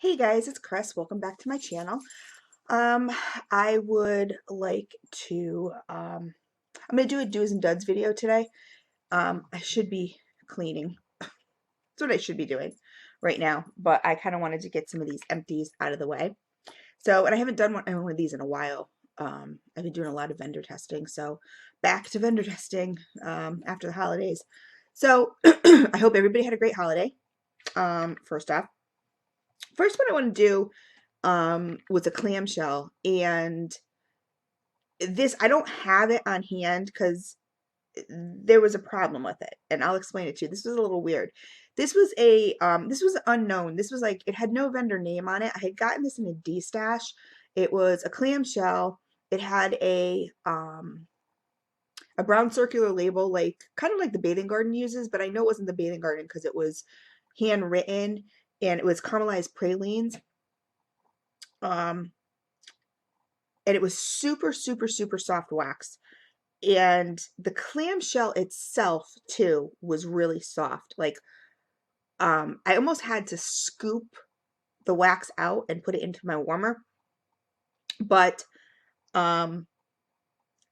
Hey guys, it's Chris. Welcome back to my channel. Um, I would like to, I'm going to do a do's and duds video today. I should be cleaning. That's what I should be doing right now, but I kind of wanted to get some of these empties out of the way. So, and I haven't done one of these in a while. I've been doing a lot of vendor testing, so back to vendor testing, after the holidays. So, I hope everybody had a great holiday, first off. First one I want to do was a clamshell, and this I don't have it on hand because there was a problem with it, and I'll explain it to you. This was a little weird. This was unknown. This was like, it had no vendor name on it. I had gotten this in a D stash. It was a clamshell. It had a brown circular label, like kind of like the bathing garden uses, but I know it wasn't the bathing garden because it was handwritten, and it was caramelized pralines. Um, and it was super, super, super soft wax. And the clamshell itself too was really soft. Like, I almost had to scoop the wax out and put it into my warmer. But um,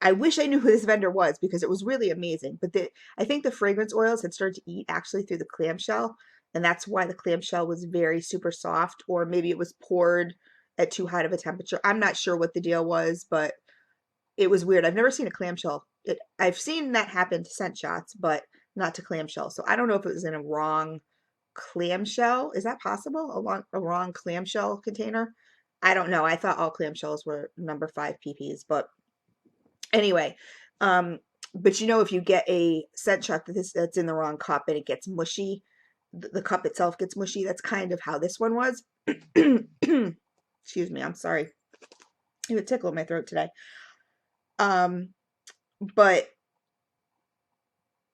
I wish I knew who this vendor was because it was really amazing. But I think the fragrance oils had started to eat actually through the clamshell, and that's why the clamshell was very super soft, or maybe it was poured at too high of a temperature. I'm not sure what the deal was, but it was weird. I've never seen a clamshell. I've seen that happen to scent shots, but not to clamshell. So I don't know if it was in a wrong clamshell. Is that possible? A wrong clamshell container? I don't know. I thought all clamshells were number 5 pp's, but anyway, um, but if you get a scent shot that's in the wrong cup and it gets mushy, the cup itself gets mushy. That's kind of how this one was. Excuse me. I'm sorry. I have a tickle in my throat today. But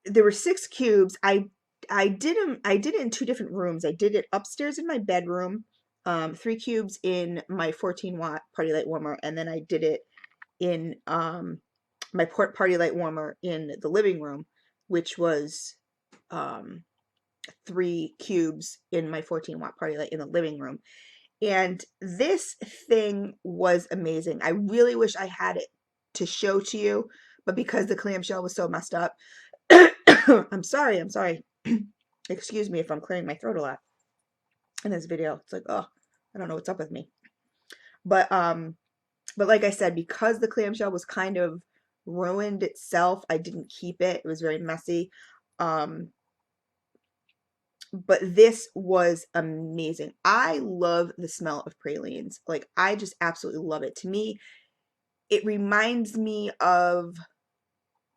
there were 6 cubes. I did them. I did it in 2 different rooms. I did it upstairs in my bedroom, 3 cubes in my 14-watt party light warmer, and then I did it in my party light warmer in the living room, which was um 3 cubes in my 14-watt party light in the living room. And this thing was amazing. I really wish I had it to show to you, but because the clamshell was so messed up, I'm sorry. Excuse me if I'm clearing my throat a lot in this video. It's like, oh, I don't know what's up with me. But like I said, because the clamshell was kind of ruined itself, I didn't keep it. It was very messy. Um, but this was amazing. I love the smell of pralines. Like, I just absolutely love it. To me, it reminds me of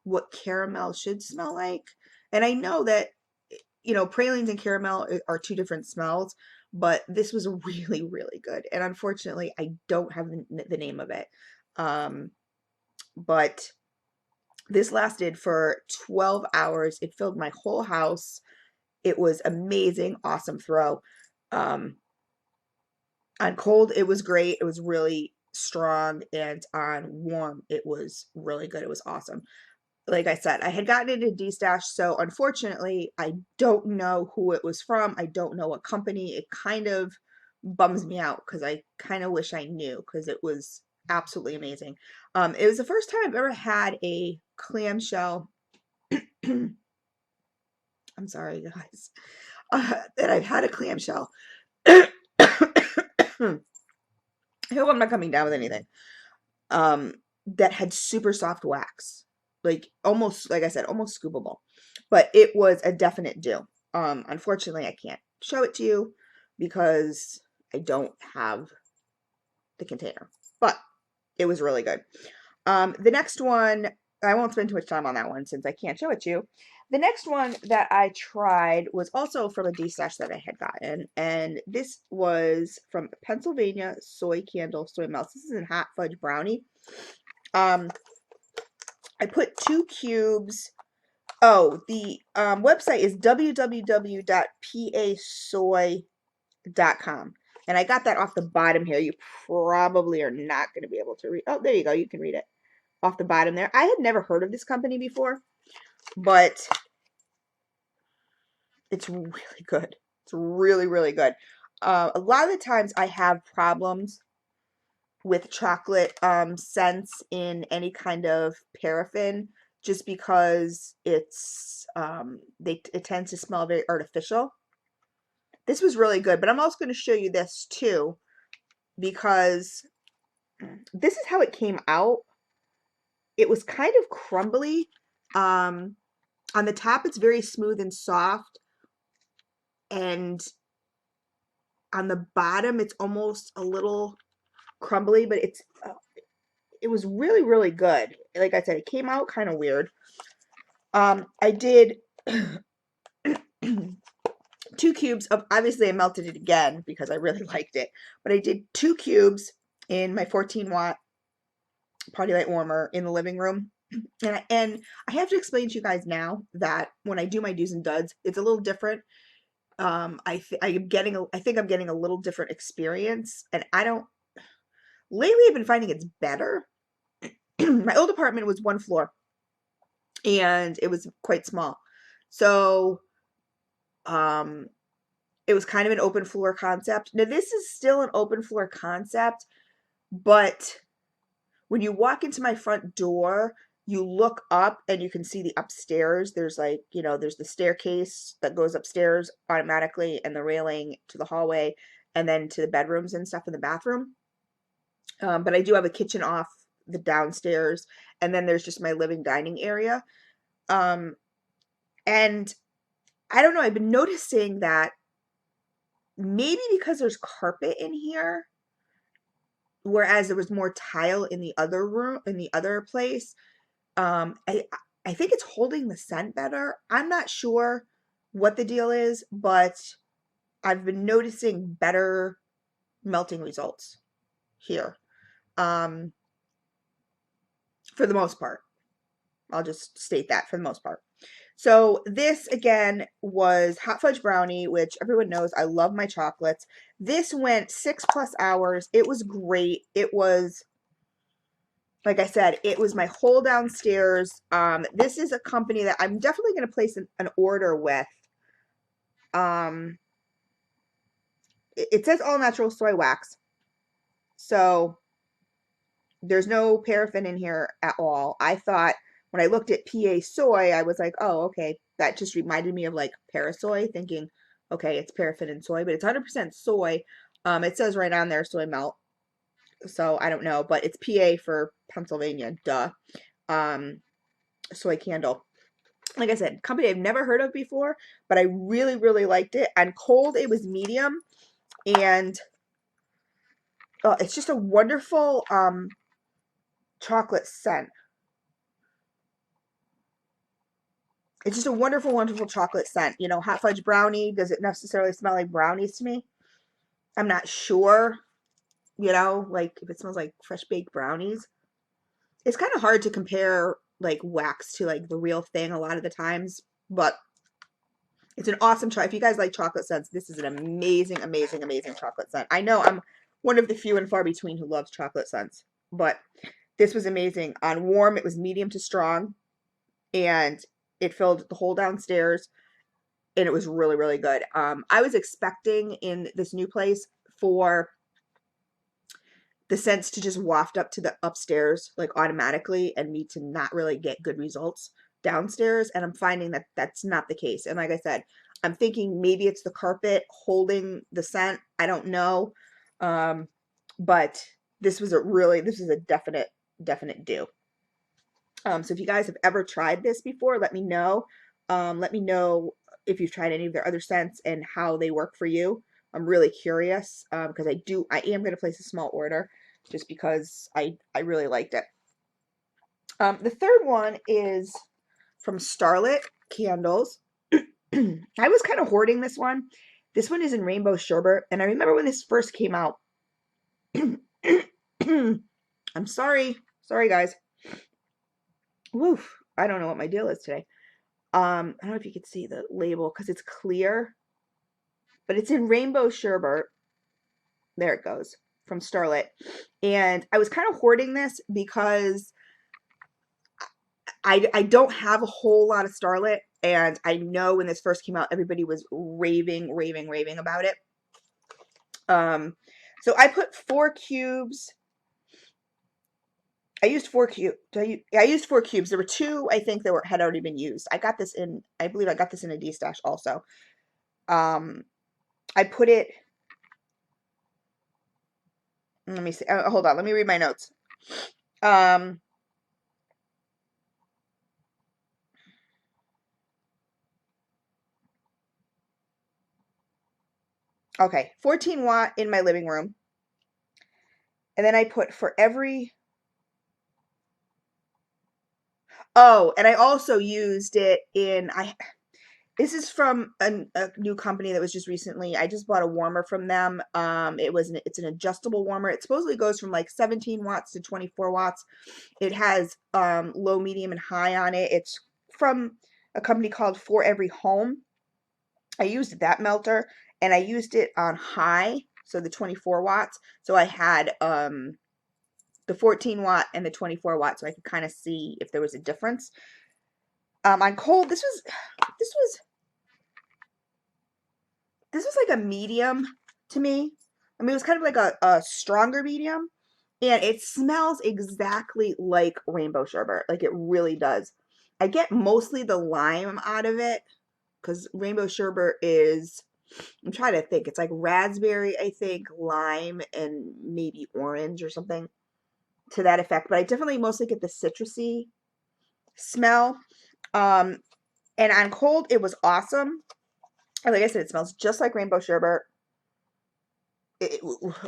what caramel should smell like. And I know that, pralines and caramel are 2 different smells, but this was really, really good. And unfortunately, I don't have the name of it. But this lasted for 12 hours. It filled my whole house. It was amazing, awesome throw. Um, on cold, it was great. It was really strong, and on warm, it was really good. It was awesome. Like I said, I had gotten it in D-Stash, so unfortunately, I don't know who it was from. I don't know what company. It kind of bums me out because I kind of wish I knew, because it was absolutely amazing. It was the first time I've ever had a clamshell. I'm sorry, guys. That I've had a clamshell. I hope I'm not coming down with anything. That had super soft wax, like almost, like I said, almost scoopable, but it was a definite do. Unfortunately, I can't show it to you because I don't have the container, but it was really good. The next one, I won't spend too much time on that one since I can't show it to you. The next one that I tried was also from a D-stash that I had gotten, and this was from Pennsylvania Soy Candles Soy Melts. This is in Hot Fudge Brownie. I put 2 cubes. Oh, the website is www.pasoy.com. And I got that off the bottom here. You probably are not going to be able to read. Oh, there you go. You can read it off the bottom there. I had never heard of this company before, but it's really good. It's really, really good. A lot of the times I have problems with chocolate scents in any kind of paraffin just because it tends to smell very artificial. This was really good, but I'm also going to show you this too because this is how it came out. It was kind of crumbly. Um, on the top, it's very smooth and soft, and on the bottom, it's almost a little crumbly, but it was really, really good. Like I said, it came out kind of weird. I did 2 cubes of, obviously I melted it again because I really liked it, but I did 2 cubes in my 14-watt party light warmer in the living room. And I have to explain to you guys now that when I do my do's and duds, it's a little different. I think I'm getting a little different experience, and I don't. Lately, I've been finding it's better. My old apartment was 1 floor, and it was quite small, so um, it was kind of an open floor concept. Now, this is still an open floor concept, but when you walk into my front door, you look up and you can see the upstairs. There's like, there's the staircase that goes upstairs automatically and the railing to the hallway and then to the bedrooms and stuff in the bathroom. But I do have a kitchen off the downstairs, and then there's just my living dining area. Um, and I don't know, I've been noticing that maybe because there's carpet in here, whereas there was more tile in the other room, in the other place. I think it's holding the scent better. I'm not sure what the deal is, but I've been noticing better melting results here. Um, for the most part. I'll just state that for the most part. So this again was hot fudge brownie, which everyone knows I love my chocolates. This went 6+ hours. It was great. It was, like I said, it was my whole downstairs. This is a company that I'm definitely going to place an order with. It says all natural soy wax. So there's no paraffin in here at all. I thought when I looked at PA soy, I was like, oh, okay. That just reminded me of like Parasoy, thinking, okay, it's paraffin and soy, but it's 100% soy. It says right on there, soy melt. So I don't know, but it's PA for Pennsylvania, duh. Soy candle. Like I said, company I've never heard of before, but I really, really liked it. On cold, it was medium, and it's just a wonderful chocolate scent. It's just a wonderful, wonderful chocolate scent. Hot fudge brownie, does it necessarily smell like brownies to me? I'm not sure, like if it smells like fresh baked brownies. It's kind of hard to compare like wax to like the real thing a lot of the times, but it's an awesome try. If you guys like chocolate scents, this is an amazing, amazing, amazing chocolate scent. I know I'm one of the few and far between who loves chocolate scents, but this was amazing. On warm, it was medium to strong, and it filled the whole downstairs, and it was really, really good. I was expecting in this new place for the scents to just waft up to the upstairs like automatically and me to not really get good results downstairs, and I'm finding that that's not the case. And like I said, I'm thinking maybe it's the carpet holding the scent. I don't know. But this was a definite do. So if you guys have ever tried this before, let me know. Let me know if you've tried any of their other scents and how they work for you. I'm really curious because I am going to place a small order just because I really liked it. The third one is from Starlit Candles. I was kind of hoarding this one. This one is in Rainbow Sherbet, and I remember when this first came out. I'm sorry. Sorry, guys. Woof. I don't know what my deal is today. I don't know if you can see the label because it's clear, but it's in Rainbow Sherbet. There it goes, from Starlit. And I was kind of hoarding this because I don't have a whole lot of Starlit, and I know when this first came out, everybody was raving about it. So I put 4 cubes. I used 4 cubes. Yeah, I used 4 cubes. There were 2, I think, that had already been used. I believe I got this in a D-stash also. I put it, let me see. Hold on, let me read my notes. Um, okay, 14 watt in my living room. And then I put for every, oh, and I also used it in, this is from a new company that was just recently. I just bought a warmer from them. It's an adjustable warmer. It supposedly goes from like 17 watts to 24 watts. It has low, medium, and high on it. It's from a company called For Every Home. I used that melter and I used it on high, so the 24 watts. So I had the 14 watt and the 24 watt, so I could kind of see if there was a difference. On cold, this was this was like a medium to me. I mean, it was kind of like a stronger medium, and it smells exactly like rainbow sherbet. Like it really does. I get mostly the lime out of it because rainbow sherbet is, I'm trying to think, it's like raspberry, I think, lime, and maybe orange or something to that effect. But I definitely mostly get the citrusy smell. Um, and on cold, it was awesome. And like I said, it smells just like rainbow sherbet.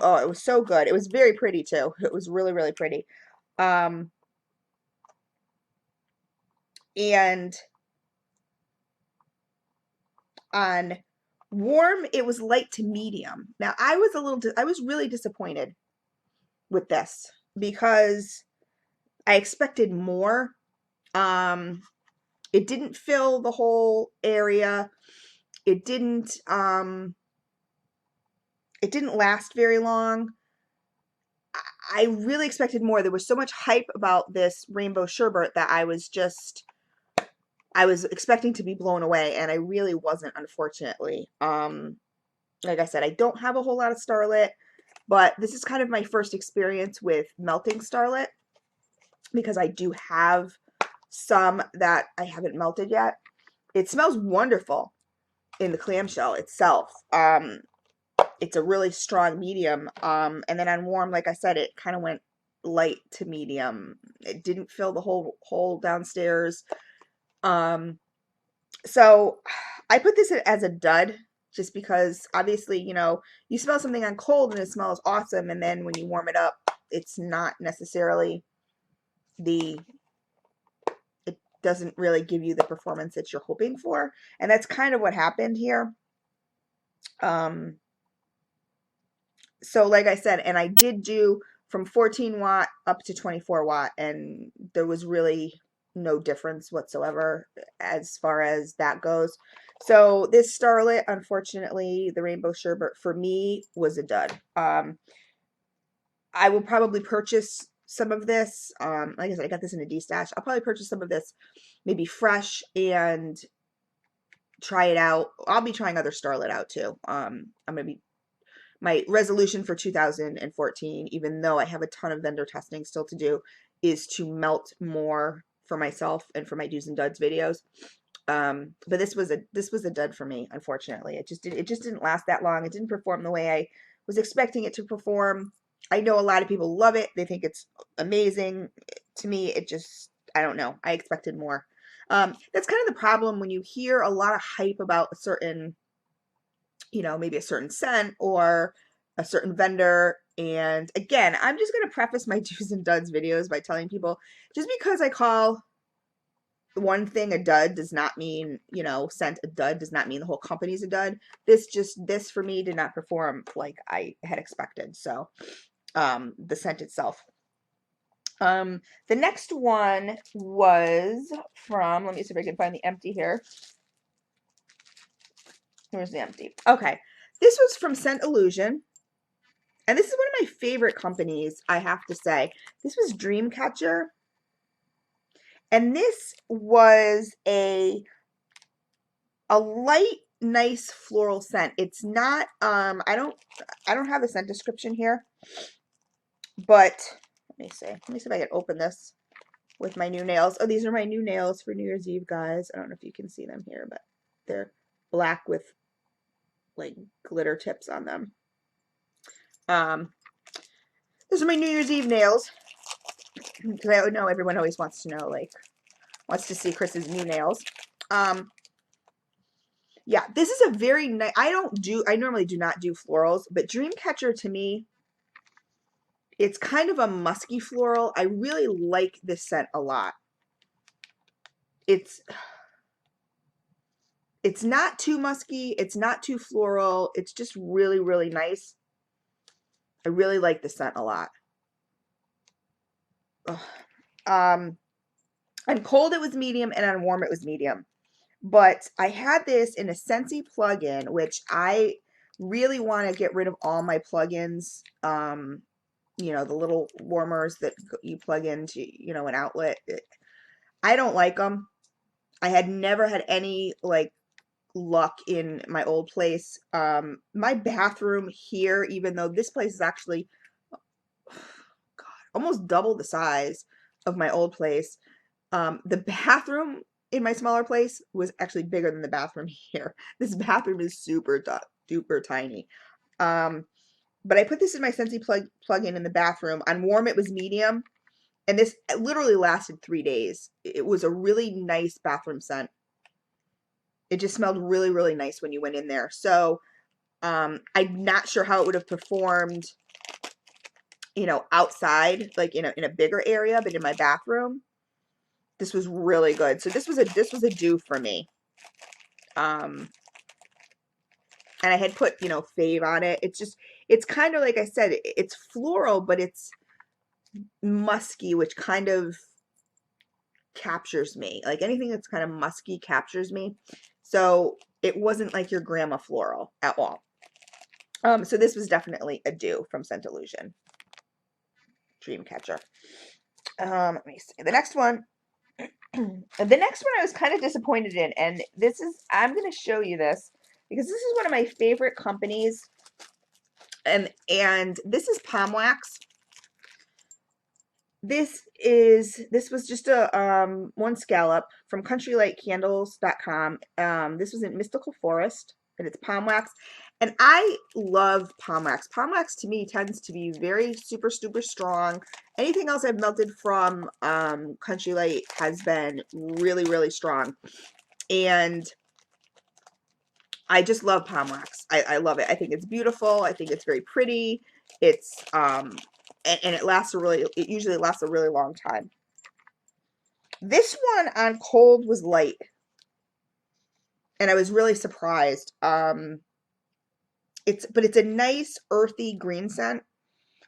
Oh, it was so good. It was very pretty too. It was really, really pretty. Um, and on warm, it was light to medium. Now, I was really disappointed with this because I expected more. Um, it didn't fill the whole area. It didn't, it didn't last very long. I really expected more. There was so much hype about this rainbow sherbet that I was expecting to be blown away, and I really wasn't, unfortunately. Like I said, I don't have a whole lot of Starlit, but this is kind of my first experience with melting Starlit because I do have some that I haven't melted yet. It smells wonderful in the clamshell itself. It's a really strong medium. And then on warm, like I said, it kind of went light to medium. It didn't fill the whole hole downstairs. So I put this as a dud just because obviously, you smell something on cold and it smells awesome. And then when you warm it up, it's not necessarily it doesn't really give you the performance that you're hoping for. And that's kind of what happened here. So like I said, and I did do from 14 watt up to 24 watt, and there was really no difference whatsoever as far as that goes. So this Starlit, unfortunately, the rainbow sherbet for me was a dud. I will probably purchase some of this. Like I said, I got this in a D-stash. I'll probably purchase some of this maybe fresh and try it out. I'll be trying other Starlit out too. I'm gonna be my resolution for 2014, even though I have a ton of vendor testing still to do, is to melt more for myself and for my do's and duds videos. But this was a dud for me, unfortunately. It just didn't last that long. It didn't perform the way I was expecting it to perform. I know a lot of people love it. They think it's amazing. To me, it just, I don't know. I expected more. That's kind of the problem when you hear a lot of hype about a certain, maybe a certain scent or a certain vendor. And again, I'm just going to preface my do's and duds videos by telling people just because I call one thing a dud does not mean, scent a dud does not mean the whole company's a dud. This for me did not perform like I had expected. So, the scent itself. The next one was from, let me see if I can find the empty here. Where's the empty? Okay. This was from Scent Illusion. And this is one of my favorite companies, I have to say. This was Dreamcatcher. And this was a light nice floral scent. It's not, I don't have a scent description here, but let me see. Let me see if I can open this with my new nails. Oh, these are my new nails for New Year's Eve, guys. I don't know if you can see them here, but they're black with like glitter tips on them. Those are my New Year's Eve nails, because I know everyone always wants to know, like, wants to see Chris's new nails. Yeah, this is a very nice, I normally do not do florals, but Dreamcatcher to me, it's kind of a musky floral. I really like this scent a lot. It's not too musky, it's not too floral, it's just really, really nice. I really like the scent a lot. Ugh. On cold it was medium, and on warm it was medium. But I had this in a Scentsy plugin, which I really want to get rid of all my plugins. You know, the little warmers that you plug into, you know, an outlet. I don't like them. I had never had any like luck in my old place. My bathroom here, even though this place is actually, God, almost double the size of my old place. The bathroom in my smaller place was actually bigger than the bathroom here. This bathroom is super duper tiny. But I put this in my Scentsy plug-in in the bathroom. On warm, it was medium. And this literally lasted 3 days. It was a really nice bathroom scent. It just smelled really, really nice when you went in there. So I'm not sure how it would have performed, you know, outside, like in a bigger area, but in my bathroom, this was really good. So this was a do for me. And I had put, you know, fave on it. It's kind of like I said, it's floral, but it's musky, which kind of captures me. Like anything that's kind of musky captures me. So it wasn't like your grandma floral at all. So this was definitely a do from Scent Illusion. Dreamcatcher. Let me see. The next one I was kind of disappointed in, and I'm going to show you this because this is one of my favorite companies, and this is Palm Wax. This was just a one scallop from countrylightcandles.com. This was in Mystical Forest, and it's Palm Wax. And I love Palm Wax. Palm Wax to me tends to be very super strong. Anything else I've melted from Country Light has been really, really strong. And I just love Palm Wax. I love it. I think it's beautiful. I think it's very pretty. It's and it usually lasts a really long time. This one on cold was light, and I was really surprised. It's a nice earthy green scent,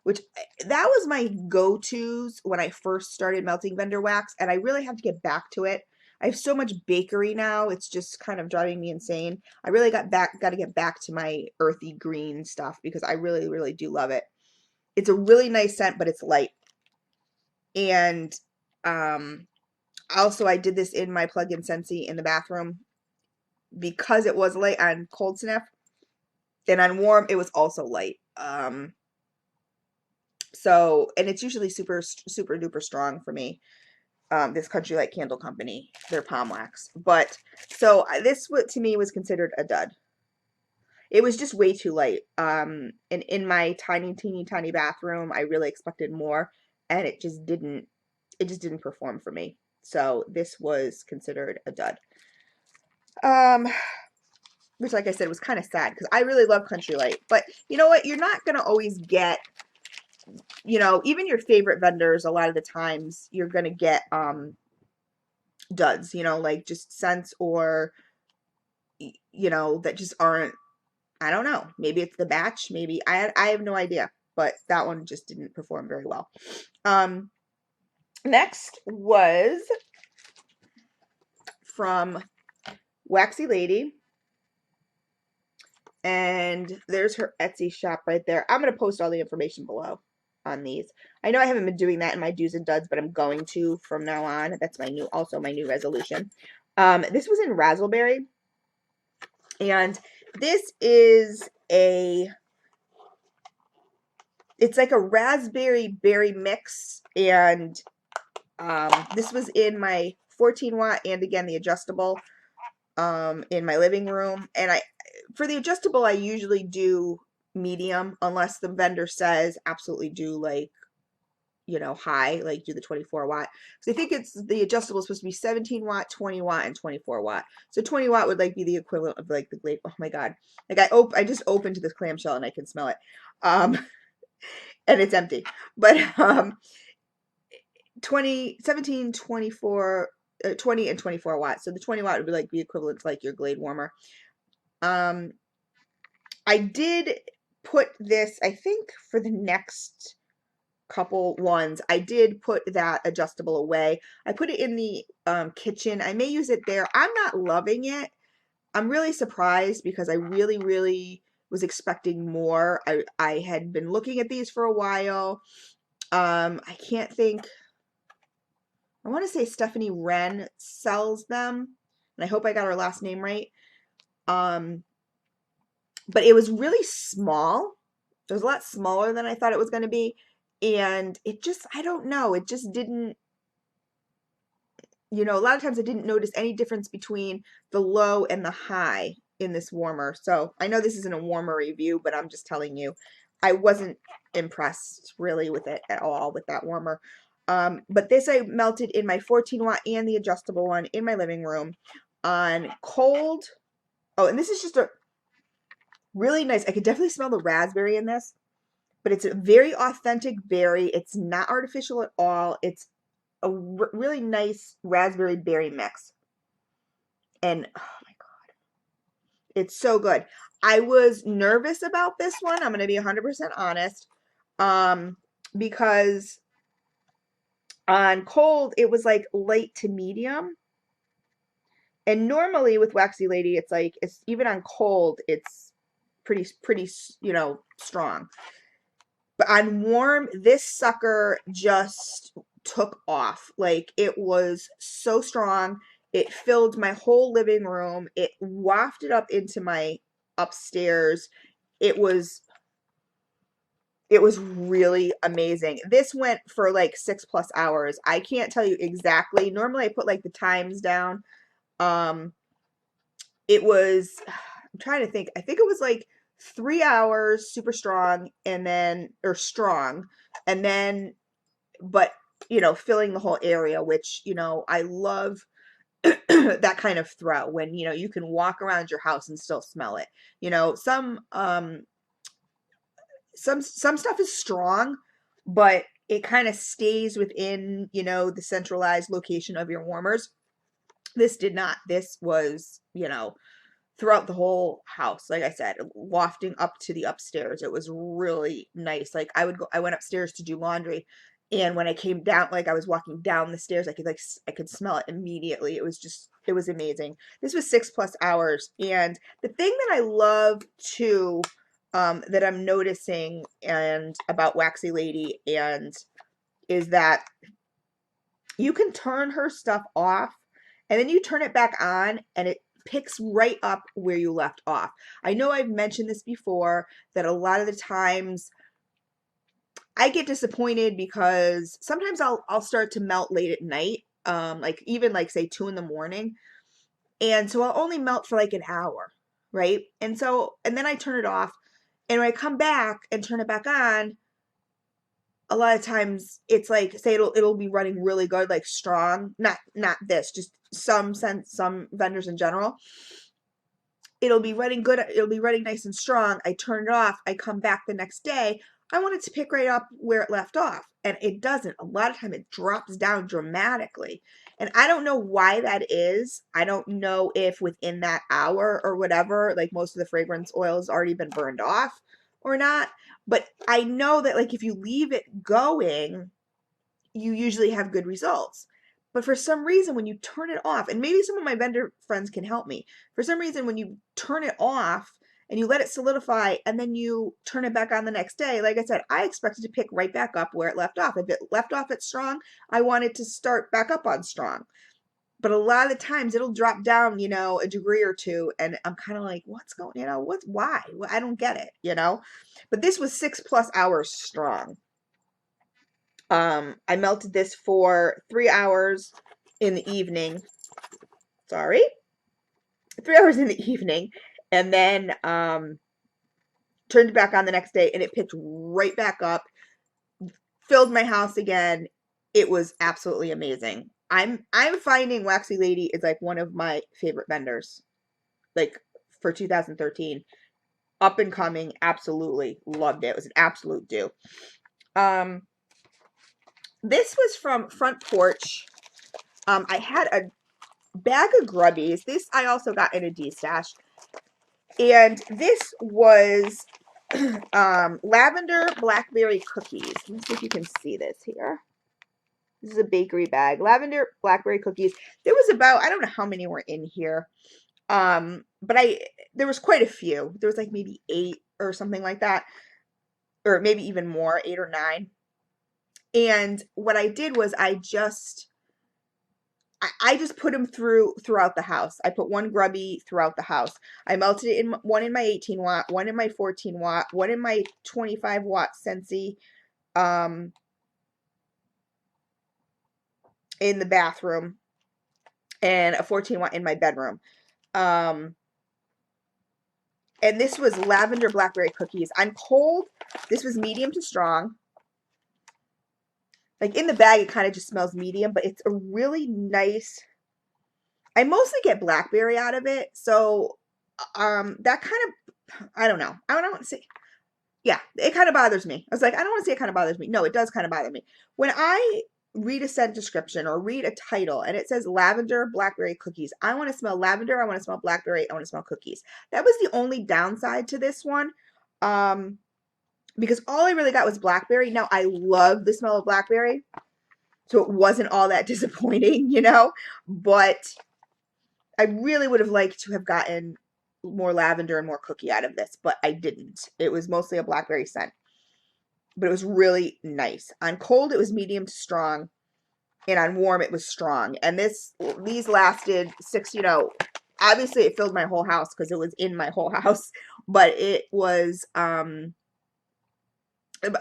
which that was my go-tos when I first started melting vendor wax, and I really have to get back to it. I have so much bakery now, it's just kind of driving me insane. I really got to get back to my earthy green stuff because I really, really do love it. It's a really nice scent, but it's light. And also I did this in my plug-in Scentsy in the bathroom because it was light on cold sniff. And on warm, it was also light. So, and it's usually super duper strong for me. This Country Light Candle Company, their Palm Wax. But, so this to me was considered a dud. It was just way too light. And in my teeny tiny bathroom, I really expected more, and it just didn't perform for me. So this was considered a dud. Which, like I said, was kind of sad because I really love Country Light. But you know what? You're not going to always get, you know, even your favorite vendors, a lot of the times you're going to get duds, you know, like just scents or, you know, that just aren't, I don't know. Maybe it's the batch. Maybe I have no idea. But that one just didn't perform very well. Next was from Waxy Lady. And there's her Etsy shop right there. I'm going to post all the information below on these. I know I haven't been doing that in my do's and duds, but I'm going to from now on. That's also my new resolution. This was in Razzleberry. And this is it's like a raspberry berry mix, and this was in my 14 watt and again the adjustable in my living room. And for the adjustable I usually do medium unless the vendor says absolutely do like, you know, high, like do the 24 watt. So I think it's the adjustable is supposed to be 17 watt, 20 watt, and 24 watt. So 20 watt would like be the equivalent of like the Glade. Oh my God. Like I just opened this clamshell and I can smell it. Um, and it's empty. But 20, 17, 24, 20 and 24 watts. So the 20 watt would be like the equivalent to like your Glade warmer. I did put this, I think for the next couple ones, I did put that adjustable away. I put it in the kitchen. I may use it there. I'm not loving it. I'm really surprised because I really, really was expecting more. I had been looking at these for a while. I can't think. I want to say Stephanie Wren sells them, and I hope I got her last name right. But it was really small. It was a lot smaller than I thought it was going to be, and it just, I don't know, it just didn't, you know, a lot of times I didn't notice any difference between the low and the high in this warmer. So I know this isn't a warmer review, but I'm just telling you, I wasn't impressed really with it at all with that warmer. But this I melted in my 14 watt and the adjustable one in my living room on cold. Oh, and this is just a really nice, I could definitely smell the raspberry in this, but it's a very authentic berry. It's not artificial at all. It's a really nice raspberry berry mix. And oh my God, it's so good. I was nervous about this one. I'm going to be 100% honest. Because on cold, it was like light to medium. And normally with Waxy Lady, it's like, it's even on cold, it's pretty, you know, strong. But on warm, this sucker just took off. Like it was so strong. It filled my whole living room. It wafted up into my upstairs. It was really amazing. This went for like 6+ hours. I can't tell you exactly. Normally I put like the times down. Um it was, I'm trying to think. I think it was like 3 hours super strong and then, or strong, and then, but, you know, filling the whole area, which, you know, I love that kind of throw when, you know, you can walk around your house and still smell it. You know, some stuff is strong, but it kind of stays within, you know, the centralized location of your warmers. This did not. This was, you know, throughout the whole house. Like I said, wafting up to the upstairs. It was really nice. Like I went upstairs to do laundry, and when I came down, like I was walking down the stairs, I could smell it immediately. It was amazing. This was 6+ hours. And the thing that I love too, that I'm noticing and about Waxy Lady and is that you can turn her stuff off and then you turn it back on and it picks right up where you left off. I know I've mentioned this before that a lot of the times I get disappointed because sometimes I'll start to melt late at night, like even like say 2 in the morning, and so I'll only melt for like an hour, right? And so and then I turn it off, and when I come back and turn it back on, a lot of times it's like say it'll be running really good, like strong, not this, just some vendors in general. It'll be running good, it'll be running nice and strong. I turn it off, I come back the next day, I want it to pick right up where it left off, and it doesn't. A lot of time it drops down dramatically, and I don't know why that is. I don't know if within that hour or whatever, like most of the fragrance oil has already been burned off or not, but I know that like if you leave it going, you usually have good results. But for some reason, when you turn it off, and maybe some of my vendor friends can help me, for some reason, when you turn it off and you let it solidify and then you turn it back on the next day, like I said, I expect it to pick right back up where it left off. If it left off at strong, I want it to start back up on strong. but a lot of the times it'll drop down, you know, a degree or two, and I'm kind of like, what's going, you know, why? Well, I don't get it, you know. But this was 6+ hours strong. I melted this for 3 hours in the evening. Sorry, 3 hours in the evening, and then turned it back on the next day, and it picked right back up, filled my house again. It was absolutely amazing. I'm finding Waxy Lady is like one of my favorite vendors, like for 2013. Up and coming, absolutely loved it. It was an absolute do. This was from Front Porch. I had a bag of Grubbies. This I also got in a D-stash. And this was Lavender Blackberry cookies. Let me see if you can see this here. This is a bakery bag. Lavender Blackberry cookies. There was about, I don't know how many were in here. But there was quite a few. There was like maybe 8 or something like that. Or maybe even more, 8 or 9. And what I did was I just put them throughout the house. I put one grubby throughout the house. I melted it in one in my 18 watt, one in my 14 watt, one in my 25 watt Scentsy, in the bathroom, and a 14 watt in my bedroom. And this was Lavender Blackberry cookies. On cold, this was medium to strong. Like in the bag, it kind of just smells medium, but it's a really nice. I mostly get blackberry out of it, so that kind of, I don't know. I don't want to say, yeah, it kind of bothers me. I was like, I don't want to say it kind of bothers me. No, it does kind of bother me. When I read a scent description or read a title and it says lavender blackberry cookies, I want to smell lavender, I want to smell blackberry, I want to smell cookies. That was the only downside to this one. Because all I really got was blackberry. Now, I love the smell of blackberry, so it wasn't all that disappointing, you know, but I really would have liked to have gotten more lavender and more cookie out of this, but I didn't. It was mostly a blackberry scent, but it was really nice. On cold, it was medium to strong, and on warm, it was strong. And these lasted 6, you know, obviously it filled my whole house because it was in my whole house, but it was,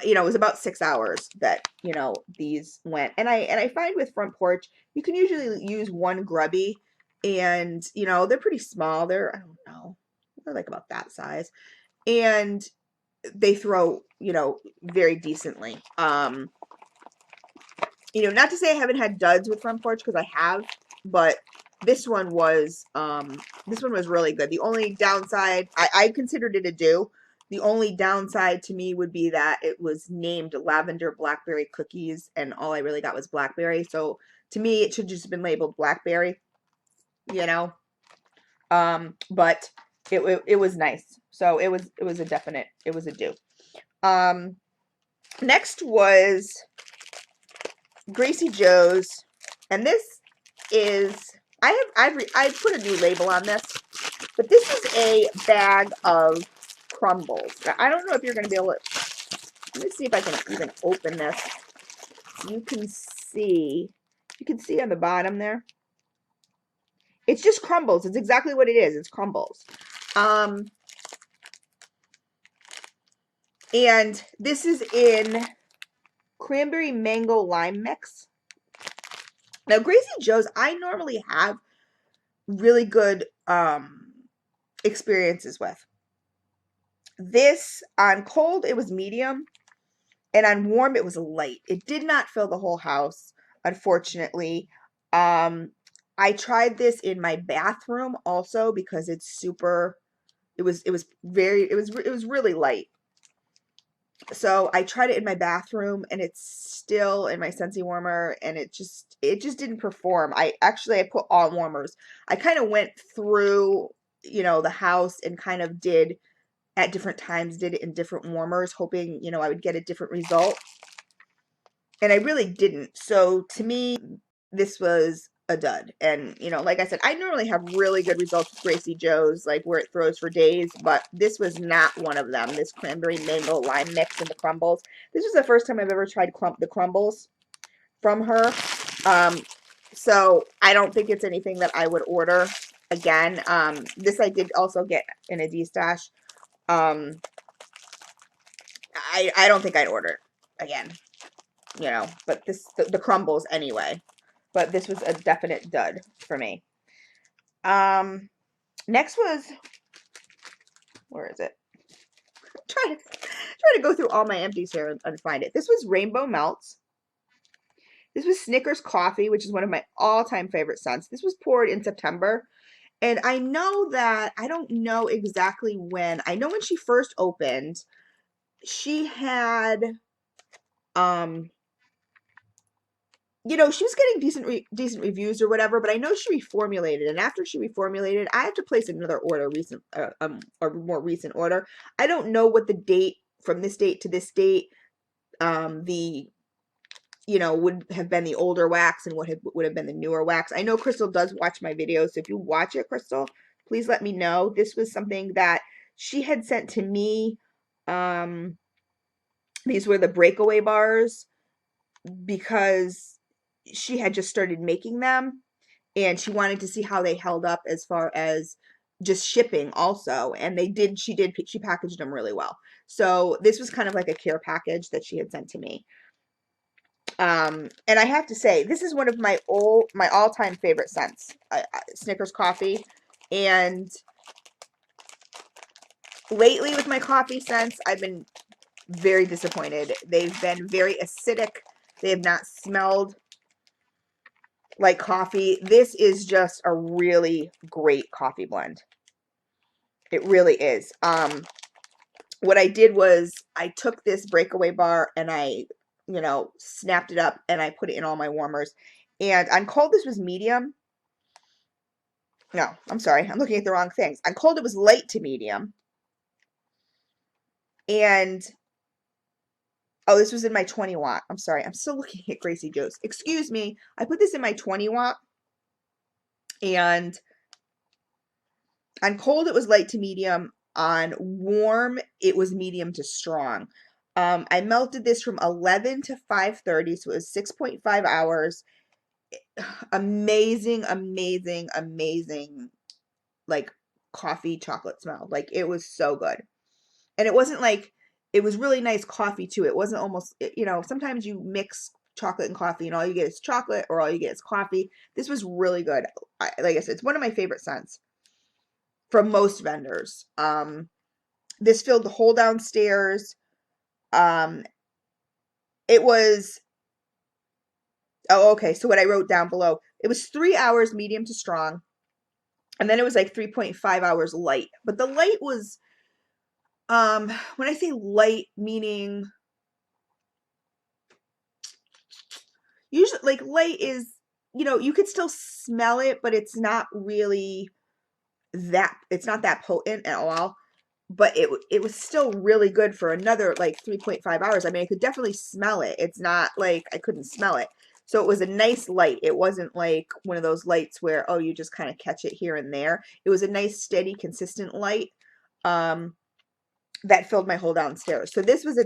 you know, it was about 6 hours that, you know, these went. And I find with Front Porch, you can usually use one grubby, and, you know, they're pretty small. They're, I don't know, they're like about that size. And they throw, you know, very decently. You know, not to say I haven't had duds with Front Porch, because I have, but this one was really good. The only downside, I considered it a do. The only downside to me would be that it was named Lavender Blackberry Cookies, and all I really got was blackberry. So to me, it should just have been labeled blackberry, you know. But it was nice. So it was a definite, it was a do. Next was Gracie Joe's, and this is, I've put a new label on this, but this is a bag of Crumbles. Now, I don't know if you're going to be able to, let me see if I can even open this. You can see on the bottom there. It's just Crumbles. It's exactly what it is. It's Crumbles. And this is in Cranberry Mango Lime Mix. Now, Gracie Joe's, I normally have really good experiences with. This, on cold, it was medium, and on warm, it was light. It did not fill the whole house, unfortunately. I tried this in my bathroom also because it's super, it was really light. So I tried it in my bathroom, and it's still in my Scentsy warmer, and it just didn't perform. I put all warmers. I kind of went through, you know, the house and kind of did at different times, did it in different warmers, hoping, you know, I would get a different result. And I really didn't. So to me, this was a dud. And, you know, like I said, I normally have really good results with Gracie Joe's, like where it throws for days, but this was not one of them. This cranberry mango lime mix and the Crumbles. This was the first time I've ever tried the Crumbles from her. So I don't think it's anything that I would order again. This I did also get in a D-stash. Um, I don't think I'd order it again, you know, but the Crumbles anyway. But this was a definite dud for me. Next was, where is it? Trying to go through all my empties here and find it. This was Rainbow Melts. This was Snickers Coffee, which is one of my all-time favorite scents. This was poured in September. And I know that, I don't know exactly when. I know when she first opened, she had, um, you know, she was getting decent reviews or whatever, but I know she reformulated. And after she reformulated, I have to place another order, a more recent order. I don't know what the date from this date to this date, the you know, would have been the older wax and would have been the newer wax. I know Crystal does watch my videos, so if you watch it, Crystal, please let me know. This was something that she had sent to me. Um, these were the breakaway bars because she had just started making them and she wanted to see how they held up as far as just shipping also. And she packaged them really well. So this was kind of like a care package that she had sent to me. And I have to say, this is one of my all-time favorite scents, Snickers Coffee. And lately with my coffee scents, I've been very disappointed. They've been very acidic. They have not smelled like coffee. This is just a really great coffee blend. It really is. What I did was I took this breakaway bar and I, you know, snapped it up and I put it in all my warmers. And on cold, this was medium. No, I'm sorry. I'm looking at the wrong things. On cold, it was light to medium. And, oh, this was in my 20 watt. I'm sorry. I'm still looking at Gracie Joe's. Excuse me. I put this in my 20 watt. And on cold, it was light to medium. On warm, it was medium to strong. I melted this from 11 to 5:30, so it was 6.5 hours. Amazing, amazing, amazing, like coffee chocolate smell. Like it was so good. And it wasn't like, it was really nice coffee too. It wasn't almost, you know, sometimes you mix chocolate and coffee and all you get is chocolate or all you get is coffee. This was really good. Like I said, it's one of my favorite scents from most vendors. This filled the whole downstairs. Um, it was, oh, okay. So what I wrote down below, it was 3 hours medium to strong. And then it was like 3.5 hours light. But the light was, when I say light, meaning usually like light is, you know, you could still smell it, but it's not really it's not that potent at all. But it was still really good for another like 3.5 hours. I mean, I could definitely smell it. It's not like I couldn't smell it. So it was a nice light. It wasn't like one of those lights where, oh, you just kind of catch it here and there. It was a nice, steady, consistent light that filled my whole downstairs. So this was a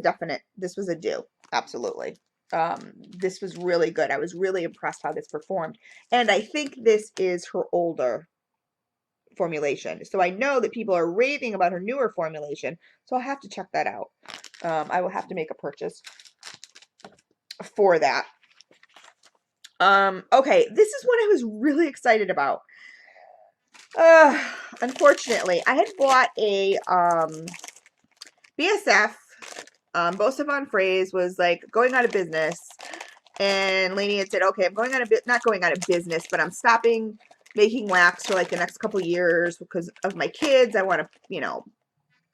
do. Absolutely. This was really good. I was really impressed how this performed. And I think this is her older formulation. So I know that people are raving about her newer formulation. So I'll have to check that out. I will have to make a purchase for that. Okay, this is what I was really excited about. Unfortunately, I had bought a BSF. Both of on phrase was like going out of business. And Lainey had said, okay, I'm going out of not going out of business, but I'm stopping making wax for like the next couple years because of my kids. I want to, you know,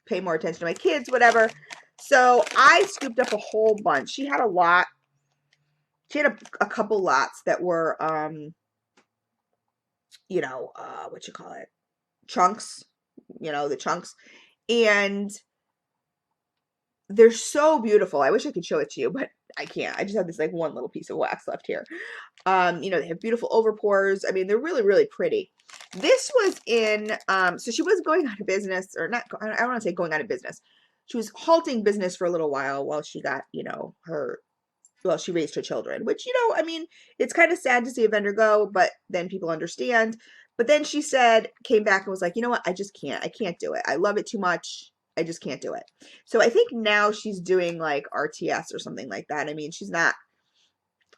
pay more attention to my kids, whatever. So I scooped up a whole bunch. She had a lot. She had a couple lots that were, you know, what you call it? Chunks, you know, the chunks. And they're so beautiful. I wish I could show it to you, but I can't. I just have this like one little piece of wax left here. You know, they have beautiful overpours. I mean, they're really, really pretty. This was in, so she was going out of business, or not, I don't want to say going out of business. She was halting business for a little while she got, you know, her well, she raised her children, which, I mean, it's kind of sad to see a vendor go, but then people understand. But then she said, came back and was like, you know what? I just can't. I can't do it. I love it too much. I just can't do it. So I think now she's doing like RTS or something like that. I mean, she's not,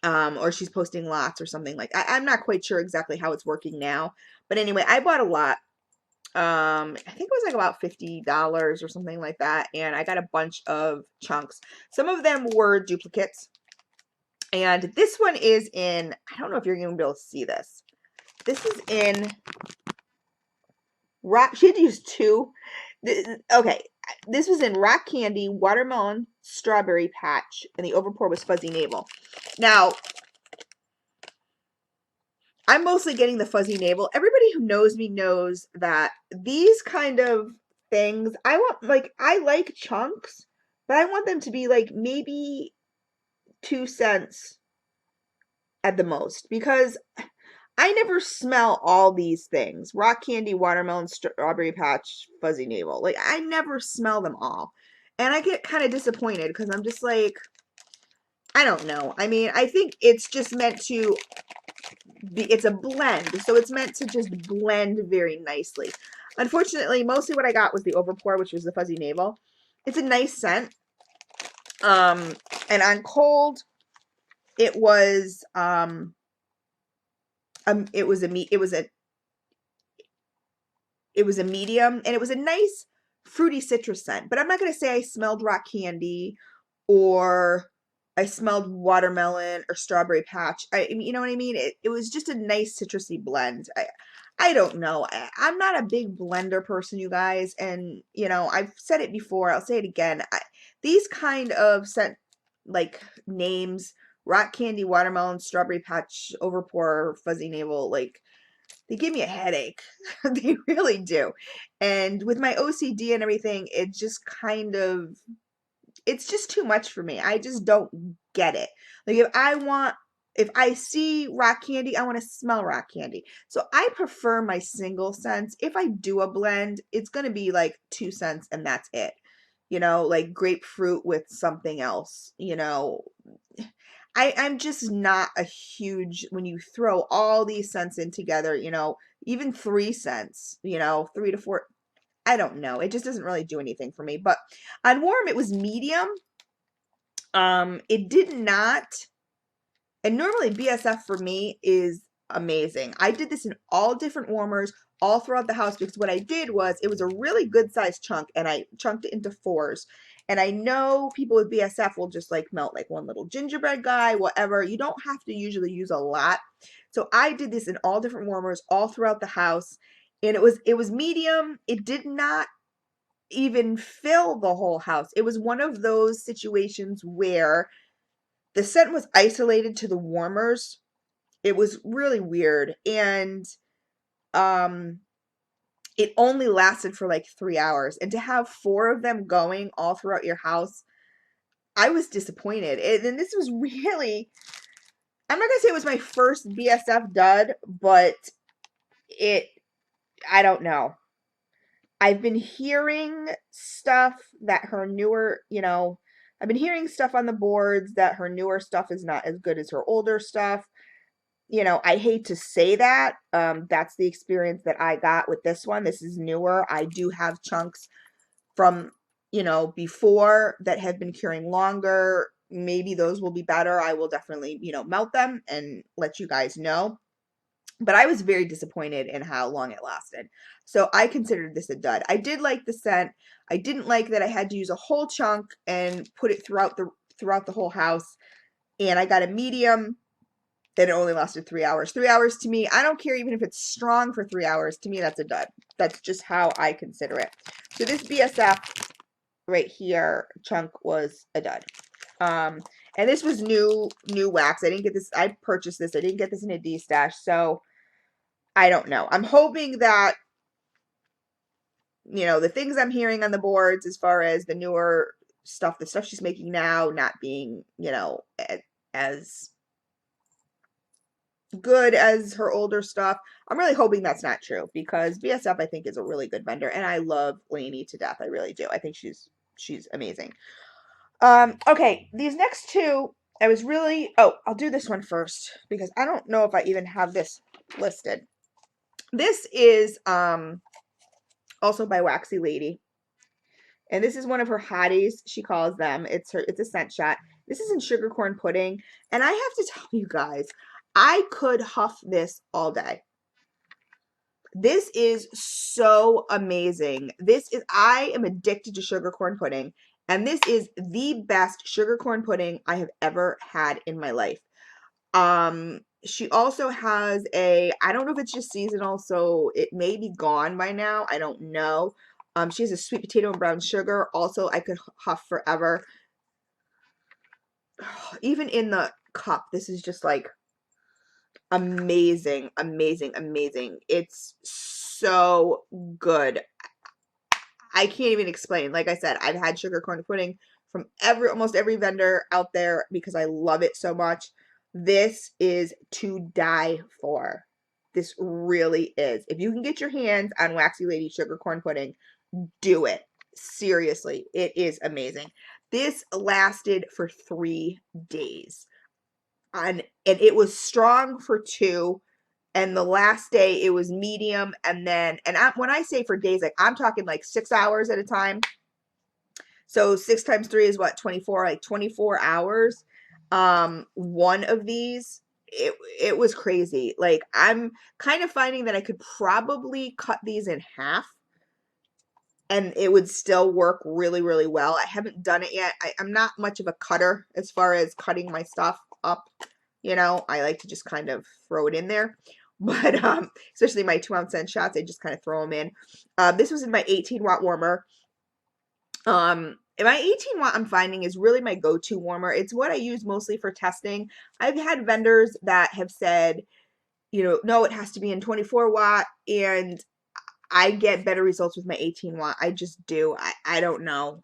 or she's posting lots or something like I'm not quite sure exactly how it's working now. But anyway, I bought a lot. I think it was like about $50 or something like that. And I got a bunch of chunks. Some of them were duplicates. And this one is in, I don't know if you're going to be able to see this. This is in rock, she had to use two. Okay, this was in rock candy, watermelon, strawberry patch, and the overpour was fuzzy navel. Now, I'm mostly getting the fuzzy navel. Everybody who knows me knows that these kind of things, I want, like, I like chunks, but I want them to be like maybe 2 cents at the most, because I never smell all these things. Rock candy, watermelon, strawberry patch, fuzzy navel. Like, I never smell them all. And I get kind of disappointed because I'm just like, I don't know. I mean, I think it's just meant to be, it's a blend. So it's meant to just blend very nicely. Unfortunately, mostly what I got was the overpour, which was the fuzzy navel. It's a nice scent. And on cold, it was, it was a medium, and it was a nice fruity citrus scent. But I'm not going to say I smelled rock candy or I smelled watermelon or strawberry patch. You know what I mean? It was just a nice citrusy blend. I don't know. I'm not a big blender person, you guys. And, I've said it before. I'll say it again. These kind of scent, like, names, rock candy, watermelon, strawberry patch, overpour, fuzzy navel, like, they give me a headache. They really do. And with my OCD and everything, it's just too much for me. I just don't get it. Like, if I see rock candy, I want to smell rock candy. So I prefer my single scents. If I do a blend, it's going to be like 2 cents and that's it. Like grapefruit with something else, I'm just not a huge, when you throw all these scents in together, even 3 cents, 3 to 4, I don't know. It just doesn't really do anything for me. But on warm, it was medium. It did not, and normally BSF for me is amazing. I did this in all different warmers all throughout the house because what I did was it was a really good sized chunk and I chunked it into fours. And I know people with BSF will just like melt like one little gingerbread guy, whatever. You don't have to usually use a lot. So I did this in all different warmers all throughout the house. And it was medium. It did not even fill the whole house. It was one of those situations where the scent was isolated to the warmers. It was really weird. And um it only lasted for like 3 hours. And to have four of them going all throughout your house, I was disappointed. And this was really, I'm not gonna say it was my first BSF dud, but it, I don't know. I've been hearing stuff that her newer, I've been hearing stuff on the boards that her newer stuff is not as good as her older stuff. I hate to say that. That's the experience that I got with this one. This is newer. I do have chunks from, before that have been curing longer. Maybe those will be better. I will definitely, melt them and let you guys know. But I was very disappointed in how long it lasted. So I considered this a dud. I did like the scent. I didn't like that I had to use a whole chunk and put it throughout the whole house. And I got a medium. Then it only lasted 3 hours. 3 hours to me, I don't care even if it's strong for 3 hours. To me, that's a dud. That's just how I consider it. So this BSF right here chunk was a dud. And this was new wax. I didn't get this. I purchased this. I didn't get this in a D stash. So I don't know. I'm hoping that, the things I'm hearing on the boards as far as the newer stuff, the stuff she's making now, not being, as good as her older stuff. I'm really hoping that's not true because BSF I think is a really good vendor and I love Lainey to death. I really do. I think she's amazing. Okay, these next two I was really, oh, I'll do this one first because I don't know if I even have this listed. This is also by Waxy Lady. And this is one of her hotties, she calls them. It's a scent shot. This is in sugar corn pudding. And I have to tell you guys, I could huff this all day. This is so amazing. I am addicted to sugar corn pudding. And this is the best sugar corn pudding I have ever had in my life. She also has I don't know if it's just seasonal, so it may be gone by now. I don't know. She has a sweet potato and brown sugar. Also, I could huff forever. Even in the cup, this is just like amazing, amazing, amazing. It's so good. I can't even explain. Like I said, I've had sugar corn pudding from almost every vendor out there because I love it so much. This is to die for. This really is. If you can get your hands on Waxy Lady sugar corn pudding, do it. Seriously, it is amazing. This lasted for 3 days. And it was strong for 2, and the last day it was medium, and then when I say for days, like I'm talking like 6 hours at a time. So 6 times 3 is what, 24, like 24 hours. One of these, it was crazy. Like I'm kind of finding that I could probably cut these in half and it would still work really, really well. I haven't done it yet. I'm not much of a cutter as far as cutting my stuff up. You know, I like to just kind of throw it in there. But especially my 2-ounce scent shots, I just kind of throw them in. This was in my 18-watt warmer. And my 18-watt I'm finding is really my go-to warmer. It's what I use mostly for testing. I've had vendors that have said, you know, no, it has to be in 24-watt, and I get better results with my 18-watt. I just do. I don't know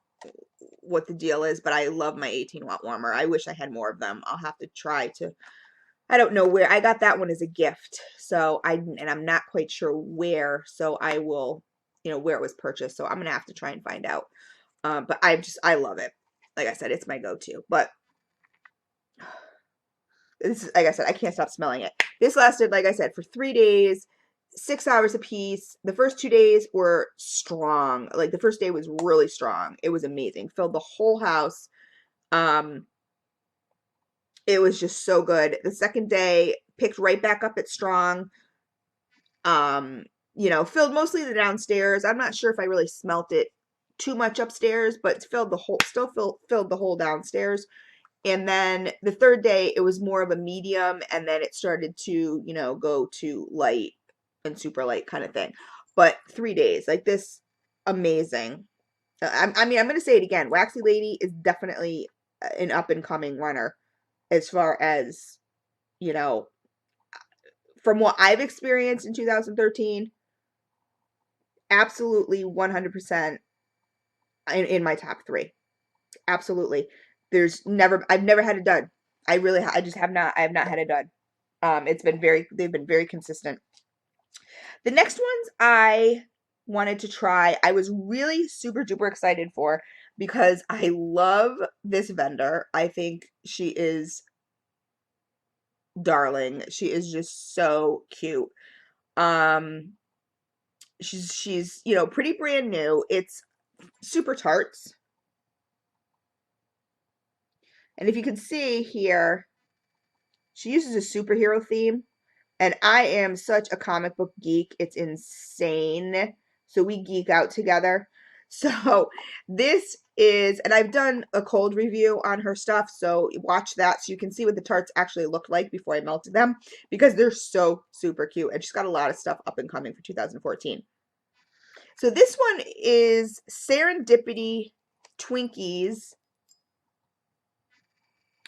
what the deal is, but I love my 18-watt warmer. I wish I had more of them. I'll have to try to. I don't know where. I got that one as a gift. So I'm not quite sure where. So I will, you know, where it was purchased. So I'm going to have to try and find out. But I love it. Like I said, it's my go-to. But this is, like I said, I can't stop smelling it. This lasted, like I said, for 3 days. 6 hours apiece. The first 2 days were strong. Like the first day was really strong. It was amazing. Filled the whole house. It was just so good. The second day picked right back up at strong. You know, filled mostly the downstairs. I'm not sure if I really smelt it too much upstairs, but filled the whole downstairs. And then the third day it was more of a medium, and then it started to, you know, go to light and super light kind of thing. But 3 days like this, amazing. I mean, I'm gonna say it again. Waxy Lady is definitely an up and coming runner as far as, you know, from what I've experienced in 2013. Absolutely 100% in my top 3. Absolutely. I've never had it done. I just have not. I have not had it done. They've been very consistent. The next ones I wanted to try, I was really super duper excited for because I love this vendor. I think she is darling. She is just so cute. Um, she's, you know, pretty brand new. It's Super Tarts. And if you can see here, she uses a superhero theme. And I am such a comic book geek. It's insane. So we geek out together. So this is, and I've done a cold review on her stuff. So watch that so you can see what the tarts actually looked like before I melted them, because they're so super cute. And she's got a lot of stuff up and coming for 2014. So this one is Serendipity Twinkies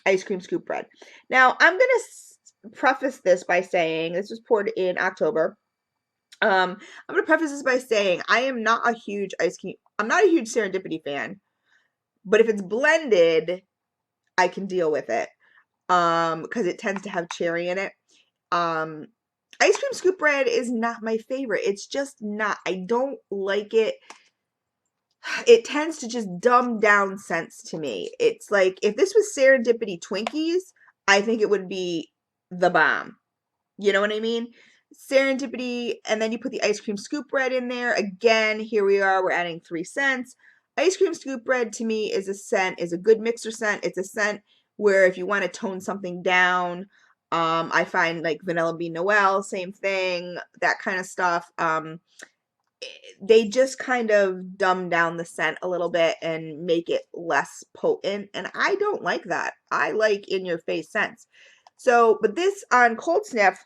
ice cream scoop bread. Now, I'm going to preface this by saying this was poured in October. I'm going to preface this by saying I'm not a huge Serendipity fan, but if it's blended, I can deal with it. Because it tends to have cherry in it. Ice cream scoop bread is not my favorite. It's just not. I don't like it. it tends to just dumb down scents to me. It's like if this was Serendipity Twinkies, I think it would be the bomb. You know what I mean? Serendipity, and then you put the ice cream scoop bread in there. Again, here we are, we're adding 3 cents. Ice cream scoop bread to me is a scent, is a good mixer scent. It's a scent where if you want to tone something down, I find like Vanilla Bean Noel, same thing, that kind of stuff. They just kind of dumb down the scent a little bit and make it less potent. And I don't like that. I like in your face scents. So, but this on Cold Sniff,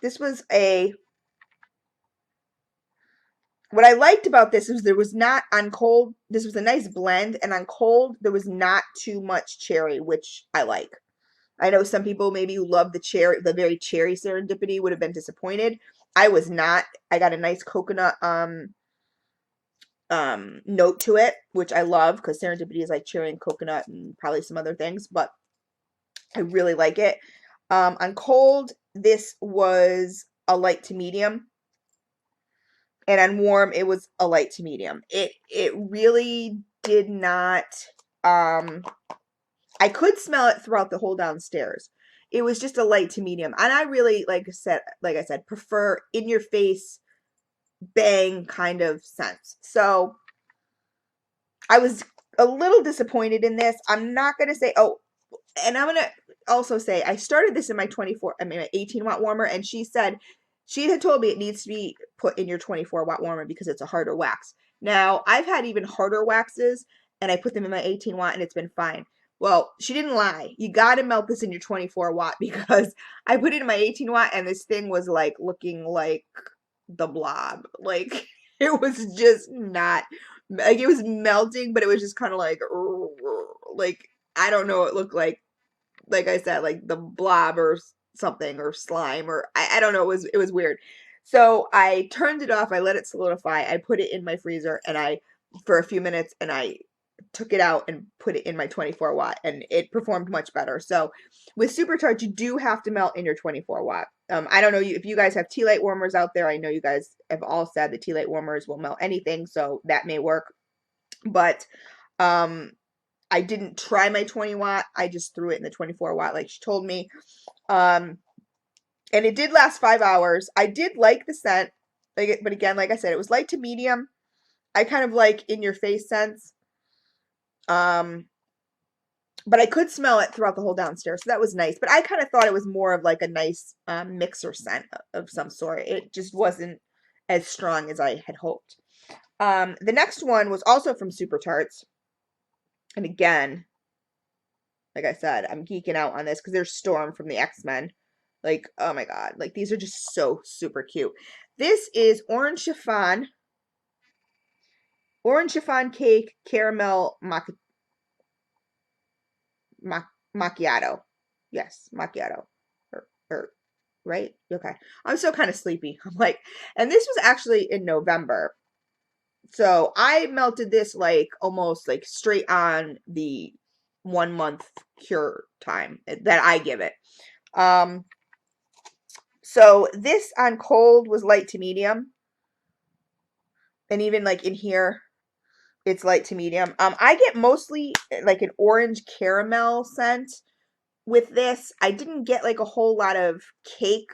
this was what I liked about this was there was not on cold, this was a nice blend, and on cold, there was not too much cherry, which I like. I know some people maybe who love the cherry, the very cherry Serendipity would have been disappointed. I was not. I got a nice coconut note to it, which I love because Serendipity is like cherry and coconut and probably some other things, but I really like it. On cold, this was a light to medium, and on warm, it was a light to medium. It really did not. Um, I could smell it throughout the whole downstairs. It was just a light to medium, and I really like I said, prefer in your face bang kind of scents. So I was a little disappointed in this. I'm not gonna say, oh, and I'm gonna also say I started this in my 18-watt warmer, and she had told me it needs to be put in your 24-watt warmer because it's a harder wax. Now I've had even harder waxes, and I put them in my 18-watt, and it's been fine. Well, she didn't lie. You got to melt this in your 24-watt because I put it in my 18-watt, and this thing was like looking like the Blob. Like it was just not like it was melting, but it was just kind of like I don't know. It looked like I said, like the Blob or something or slime or I don't know. It was weird. So I turned it off. I let it solidify. I put it in my freezer and I for a few minutes and I took it out and put it in my 24-watt and it performed much better. So with Super Tarts, you do have to melt in your 24-watt. I don't know if you guys have tea light warmers out there. I know you guys have all said that tea light warmers will melt anything, so that may work. But um, I didn't try my 20-watt. I just threw it in the 24-watt like she told me. Um, and it did last 5 hours. I did like the scent, but again, like I said, it was light to medium. I kind of like in your face scents. Um, but I could smell it throughout the whole downstairs, so that was nice. But I kind of thought it was more of like a nice mixer scent of some sort. It just wasn't as strong as I had hoped. The next one was also from Super Tarts, and again, like I said, I'm geeking out on this because there's Storm from the X-Men. Like, oh my God, like these are just so super cute. This is orange chiffon cake caramel macchiato. Yes, macchiato. Or right? Okay. I'm still kind of sleepy. I'm like, and this was actually in November. So I melted this like almost like straight on the 1 month cure time that I give it. Um, so this on cold was light to medium. And even like in here, it's light to medium. I get mostly like an orange caramel scent with this. I didn't get like a whole lot of cake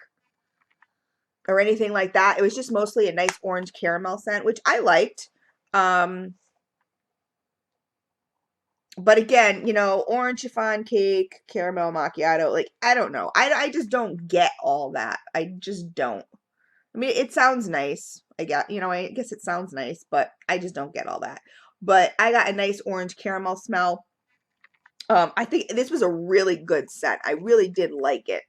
or anything like that. It was just mostly a nice orange caramel scent, which I liked. Um, but again, orange chiffon cake, caramel macchiato, like I don't know. I just don't get all that. I just don't. I mean, it sounds nice. I guess it sounds nice, but I just don't get all that. But I got a nice orange caramel smell. I think this was a really good scent. I really did like it.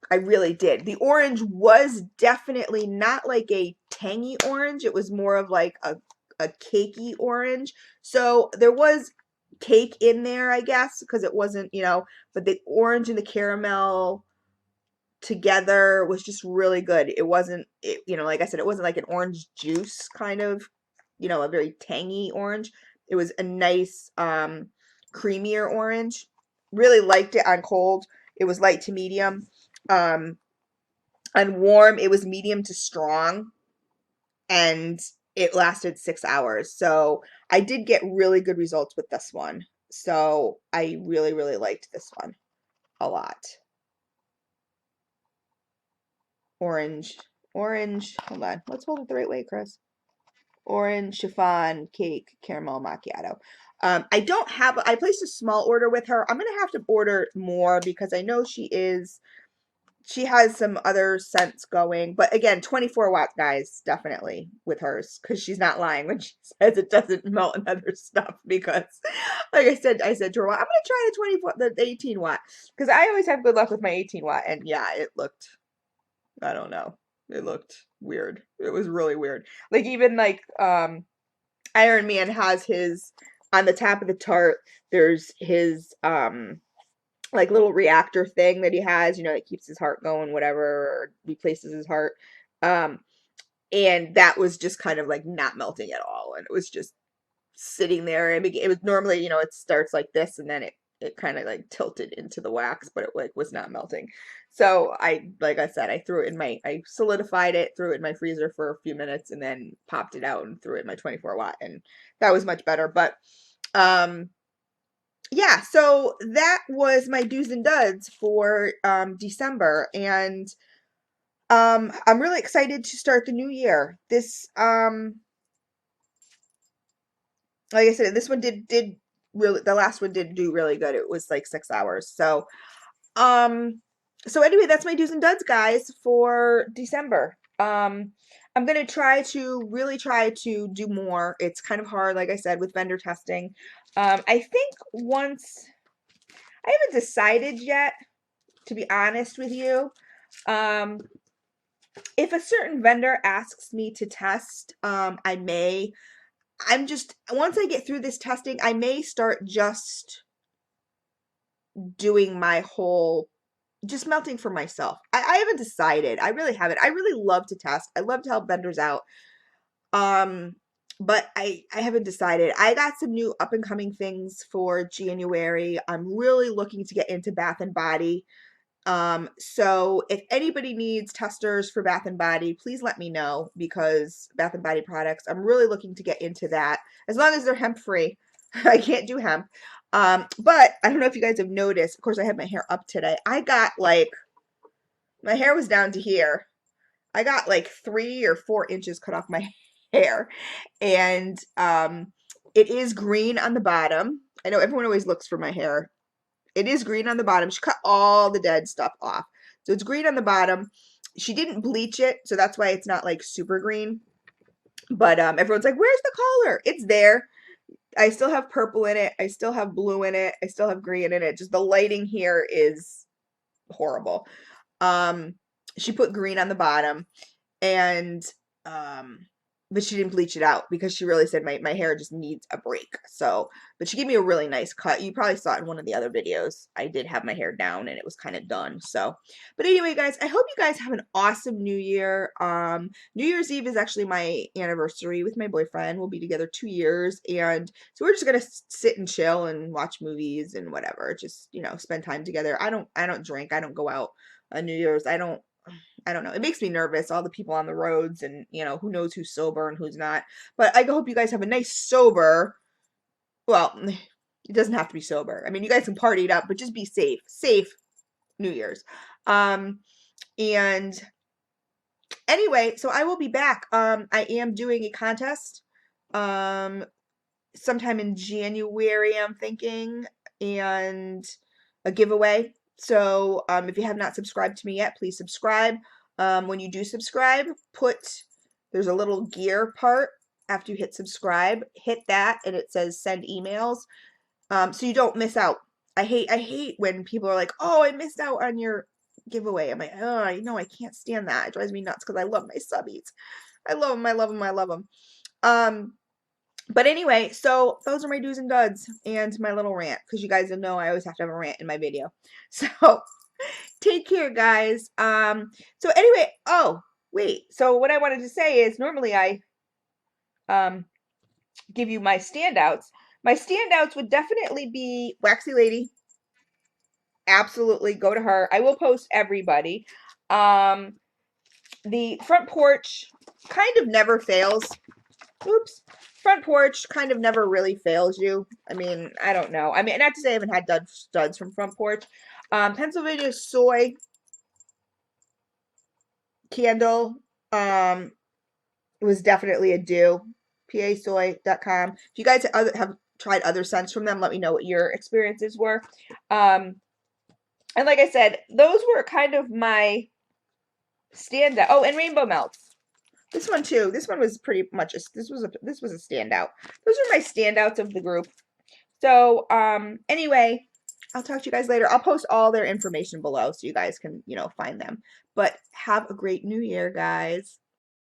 I really did. The orange was definitely not like a tangy orange. It was more of like a cakey orange. So there was cake in there, I guess, because it wasn't, but the orange and the caramel together was just really good. It wasn't, like I said, it wasn't like an orange juice kind of, a very tangy orange. It was a nice, creamier orange. Really liked it on cold. It was light to medium. Um, on warm, it was medium to strong. And it lasted 6 hours. So I did get really good results with this one. So I really, really liked this one a lot. Orange, hold on. Let's hold it the right way, Chris. Orange chiffon cake caramel macchiato. I don't have, I placed a small order with her. I'm going to have to order more because I know she has some other scents going, but again, 24 watt guys, definitely with hers, because she's not lying when she says it doesn't melt in other stuff. Because, like I said to her, well, I'm gonna try the 24, the 18 watt, because I always have good luck with my 18 watt, and yeah, it looked, I don't know, it looked weird. It was really weird. Like even like Iron Man has his on the top of the tart. There's his like little reactor thing that he has, you know, that keeps his heart going, whatever, or replaces his heart. Um, and that was just kind of like not melting at all. And it was just sitting there. And it was normally, you know, it starts like this and then it kind of like tilted into the wax, but it like was not melting. So like I said, I solidified it, threw it in my freezer for a few minutes and then popped it out and threw it in my 24 watt. And that was much better. But, yeah, so that was my do's and duds for December, and I'm really excited to start the new year. This like I said, this one did really, the last one did do really good. It was like 6 hours. Um so anyway, that's my do's and duds, guys, for December. I'm gonna really try to do more. It's kind of hard, like I said, with vendor testing. I think once I haven't decided yet, to be honest with you. Um, if a certain vendor asks me to test, once I get through this testing, I may start just doing my whole, just melting for myself. I haven't decided. I really haven't. I really love to test. I love to help vendors out. Um, but I haven't decided. I got some new up and coming things for January. I'm really looking to get into Bath and Body. So if anybody needs testers for Bath and Body, please let me know, because Bath and Body products, I'm really looking to get into that, as long as they're hemp free. I can't do hemp. But I don't know if you guys have noticed, of course I have my hair up today. I got like, my hair was down to here. I got like 3 or 4 inches cut off my hair. And it is green on the bottom. I know everyone always looks for my hair. It is green on the bottom. She cut all the dead stuff off. So it's green on the bottom. She didn't bleach it, so that's why it's not like super green. But everyone's like, where's the color? It's there. I still have purple in it. I still have blue in it. I still have green in it. Just the lighting here is horrible. Um, she put green on the bottom, and um but she didn't bleach it out because she really said my hair just needs a break. So, but she gave me a really nice cut. You probably saw it in one of the other videos. I did have my hair down and it was kind of done. So, but anyway, guys, I hope you guys have an awesome new year. New Year's Eve is actually my anniversary with my boyfriend. We'll be together 2 years, and so we're just gonna sit and chill and watch movies and whatever. Just, you know, spend time together. I don't drink. I don't go out on New Year's. I don't know. It makes me nervous, all the people on the roads, and, you know, who knows who's sober and who's not. But I hope you guys have a nice sober, well, it doesn't have to be sober. I mean, you guys can party it up, but just be safe. Safe New Year's. Um, and anyway, so I will be back. I am doing a contest. Um, sometime in January, I'm thinking, and a giveaway. So if you have not subscribed to me yet, please subscribe. When you do subscribe, there's a little gear part after you hit subscribe. Hit that, and it says send emails, so you don't miss out. I hate when people are like, "Oh, I missed out on your giveaway." I'm like, "Oh, I know, I can't stand that. It drives me nuts because I love my subbies. I love them. I love them. I love them." Um, but anyway, so those are my do's and duds and my little rant, because you guys know I always have to have a rant in my video. So take care, guys. So anyway, oh, wait. So what I wanted to say is, normally I um give you my standouts. My standouts would definitely be Waxy Lady. Absolutely go to her. I will post everybody. The front porch kind of never fails. Oops. Front porch kind of never really fails you. I mean, I don't know. I mean, not to say I haven't had studs from front porch. Pennsylvania soy candle was definitely a do. PAsoy.com. If you guys have tried other scents from them, let me know what your experiences were. And like I said, those were kind of my standout. Oh, and Rainbow Melts. This one too. This one was pretty much this was a standout. Those are my standouts of the group. So, anyway, I'll talk to you guys later. I'll post all their information below so you guys can, find them. But have a great new year, guys.